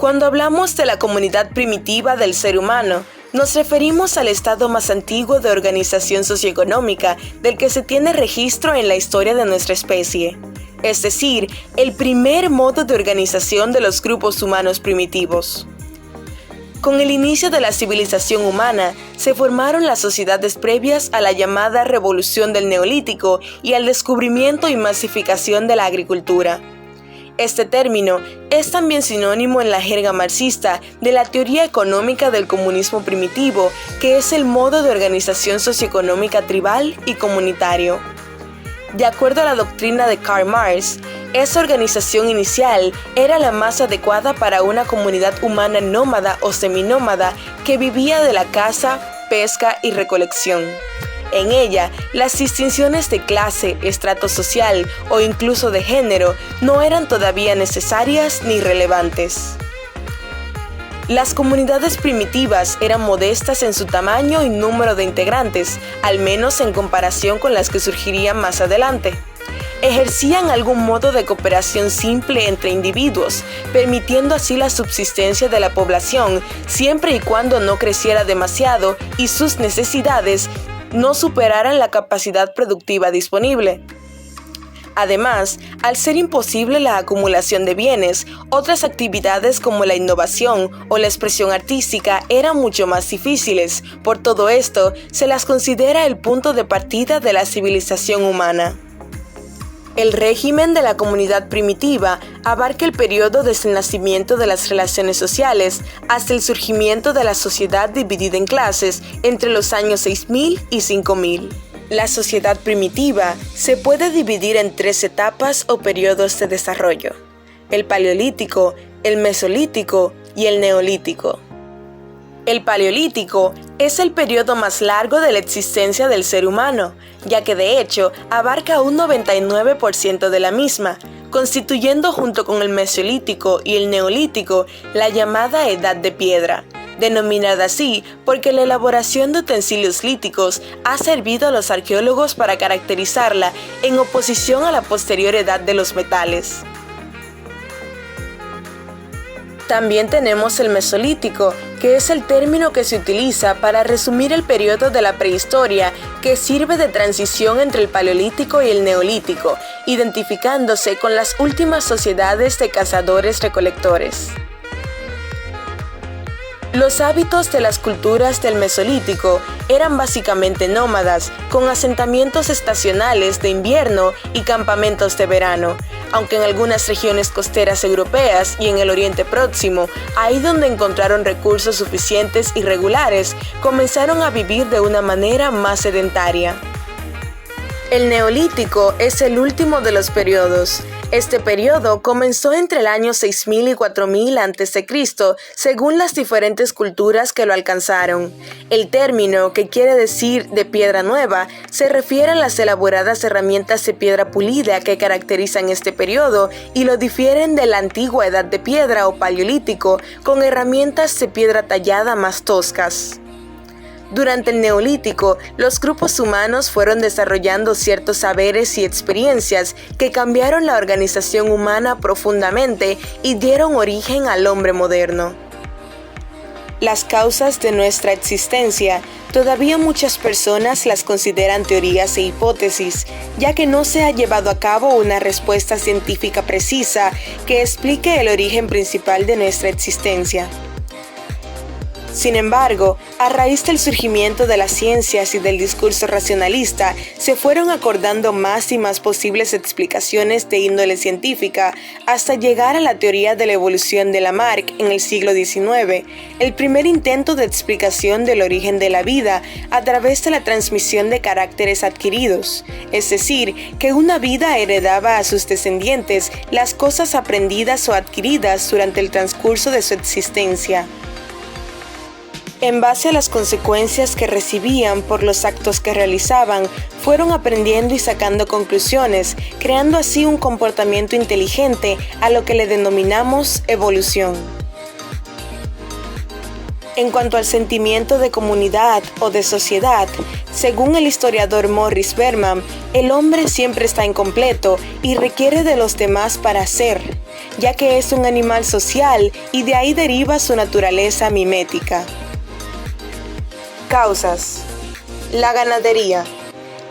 Cuando hablamos de la comunidad primitiva del ser humano, nos referimos al estado más antiguo de organización socioeconómica del que se tiene registro en la historia de nuestra especie, es decir, el primer modo de organización de los grupos humanos primitivos. Con el inicio de la civilización humana, se formaron las sociedades previas a la llamada Revolución del Neolítico y al descubrimiento y masificación de la agricultura. Este término es también sinónimo en la jerga marxista de la teoría económica del comunismo primitivo, que es el modo de organización socioeconómica tribal y comunitario. De acuerdo a la doctrina de Karl Marx, esa organización inicial era la más adecuada para una comunidad humana nómada o seminómada que vivía de la caza, pesca y recolección. En ella, las distinciones de clase, estrato social o incluso de género no eran todavía necesarias ni relevantes. Las comunidades primitivas eran modestas en su tamaño y número de integrantes, al menos en comparación con las que surgirían más adelante. Ejercían algún modo de cooperación simple entre individuos, permitiendo así la subsistencia de la población siempre y cuando no creciera demasiado y sus necesidades no superaran la capacidad productiva disponible. Además, al ser imposible la acumulación de bienes, otras actividades como la innovación o la expresión artística eran mucho más difíciles. Por todo esto, se las considera el punto de partida de la civilización humana. El régimen de la comunidad primitiva abarca el periodo desde el nacimiento de las relaciones sociales hasta el surgimiento de la sociedad dividida en clases entre los años 6000 y 5000. La sociedad primitiva se puede dividir en 3 etapas o periodos de desarrollo: el Paleolítico, el Mesolítico y el Neolítico. El Paleolítico es el periodo más largo de la existencia del ser humano, ya que de hecho abarca un 99% de la misma, constituyendo junto con el Mesolítico y el Neolítico la llamada Edad de Piedra, denominada así porque la elaboración de utensilios líticos ha servido a los arqueólogos para caracterizarla en oposición a la posterior Edad de los Metales. También tenemos el Mesolítico, que es el término que se utiliza para resumir el periodo de la prehistoria que sirve de transición entre el Paleolítico y el Neolítico, identificándose con las últimas sociedades de cazadores-recolectores. Los hábitos de las culturas del Mesolítico eran básicamente nómadas, con asentamientos estacionales de invierno y campamentos de verano, aunque en algunas regiones costeras europeas y en el Oriente Próximo, ahí donde encontraron recursos suficientes y regulares, comenzaron a vivir de una manera más sedentaria. El Neolítico es el último de los periodos. Este periodo comenzó entre el año 6000 y 4000 a.C., según las diferentes culturas que lo alcanzaron. El término, que quiere decir de piedra nueva, se refiere a las elaboradas herramientas de piedra pulida que caracterizan este periodo y lo difieren de la antigua Edad de Piedra o Paleolítico, con herramientas de piedra tallada más toscas. Durante el Neolítico, los grupos humanos fueron desarrollando ciertos saberes y experiencias que cambiaron la organización humana profundamente y dieron origen al hombre moderno. Las causas de nuestra existencia, todavía muchas personas las consideran teorías e hipótesis, ya que no se ha llevado a cabo una respuesta científica precisa que explique el origen principal de nuestra existencia. Sin embargo, a raíz del surgimiento de las ciencias y del discurso racionalista, se fueron acordando más y más posibles explicaciones de índole científica, hasta llegar a la teoría de la evolución de Lamarck en el siglo XIX, el primer intento de explicación del origen de la vida a través de la transmisión de caracteres adquiridos, es decir, que una vida heredaba a sus descendientes las cosas aprendidas o adquiridas durante el transcurso de su existencia. En base a las consecuencias que recibían por los actos que realizaban, fueron aprendiendo y sacando conclusiones, creando así un comportamiento inteligente a lo que le denominamos evolución. En cuanto al sentimiento de comunidad o de sociedad, según el historiador Morris Berman, el hombre siempre está incompleto y requiere de los demás para ser, ya que es un animal social y de ahí deriva su naturaleza mimética. Causas. La ganadería.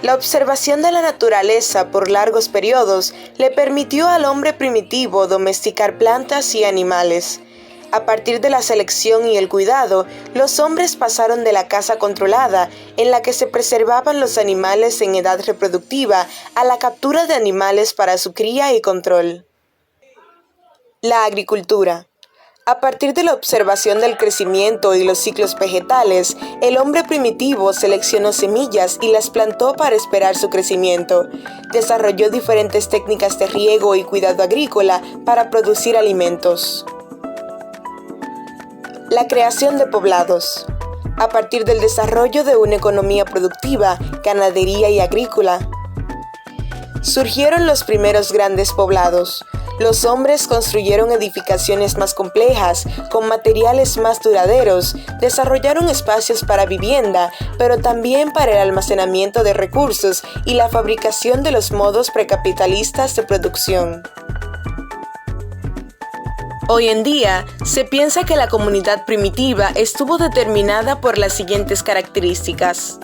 La observación de la naturaleza por largos periodos le permitió al hombre primitivo domesticar plantas y animales. A partir de la selección y el cuidado, los hombres pasaron de la caza controlada, en la que se preservaban los animales en edad reproductiva, a la captura de animales para su cría y control. La agricultura. A partir de la observación del crecimiento y los ciclos vegetales, el hombre primitivo seleccionó semillas y las plantó para esperar su crecimiento. Desarrolló diferentes técnicas de riego y cuidado agrícola para producir alimentos. La creación de poblados. A partir del desarrollo de una economía productiva, ganadería y agrícola, surgieron los primeros grandes poblados. Los hombres construyeron edificaciones más complejas, con materiales más duraderos, desarrollaron espacios para vivienda, pero también para el almacenamiento de recursos y la fabricación de los modos precapitalistas de producción. Hoy en día, se piensa que la comunidad primitiva estuvo determinada por las siguientes características.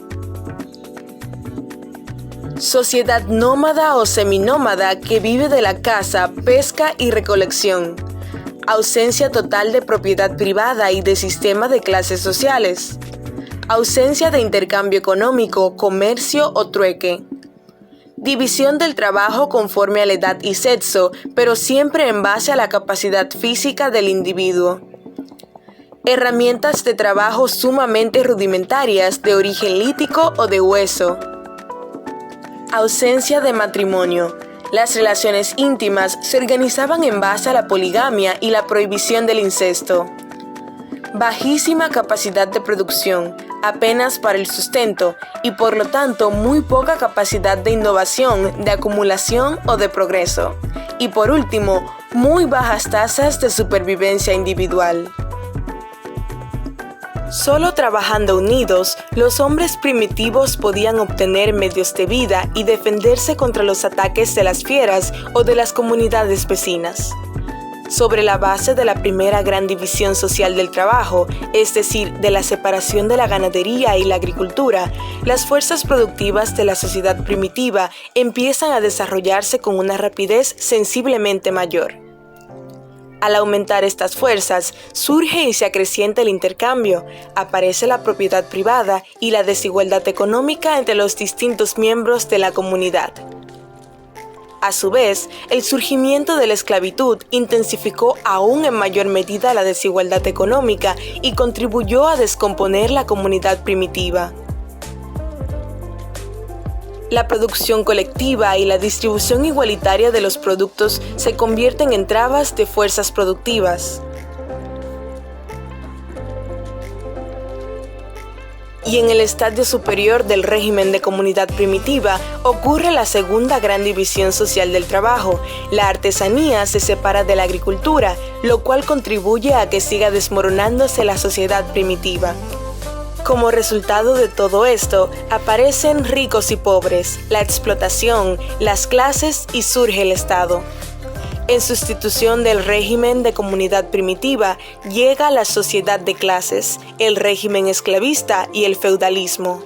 Sociedad nómada o seminómada que vive de la caza, pesca y recolección. Ausencia total de propiedad privada y de sistema de clases sociales. Ausencia de intercambio económico, comercio o trueque. División del trabajo conforme a la edad y sexo, pero siempre en base a la capacidad física del individuo. Herramientas de trabajo sumamente rudimentarias de origen lítico o de hueso. Ausencia de matrimonio. Las relaciones íntimas se organizaban en base a la poligamia y la prohibición del incesto. Bajísima capacidad de producción, apenas para el sustento, y por lo tanto muy poca capacidad de innovación, de acumulación o de progreso. Y por último, muy bajas tasas de supervivencia individual. Solo trabajando unidos, los hombres primitivos podían obtener medios de vida y defenderse contra los ataques de las fieras o de las comunidades vecinas. Sobre la base de la primera gran división social del trabajo, es decir, de la separación de la ganadería y la agricultura, las fuerzas productivas de la sociedad primitiva empiezan a desarrollarse con una rapidez sensiblemente mayor. Al aumentar estas fuerzas, surge y se acrecienta el intercambio, aparece la propiedad privada y la desigualdad económica entre los distintos miembros de la comunidad. A su vez, el surgimiento de la esclavitud intensificó aún en mayor medida la desigualdad económica y contribuyó a descomponer la comunidad primitiva. La producción colectiva y la distribución igualitaria de los productos se convierten en trabas de fuerzas productivas. Y en el estadio superior del régimen de comunidad primitiva ocurre la segunda gran división social del trabajo. La artesanía se separa de la agricultura, lo cual contribuye a que siga desmoronándose la sociedad primitiva. Como resultado de todo esto, aparecen ricos y pobres, la explotación, las clases y surge el Estado. En sustitución del régimen de comunidad primitiva, llega la sociedad de clases, el régimen esclavista y el feudalismo.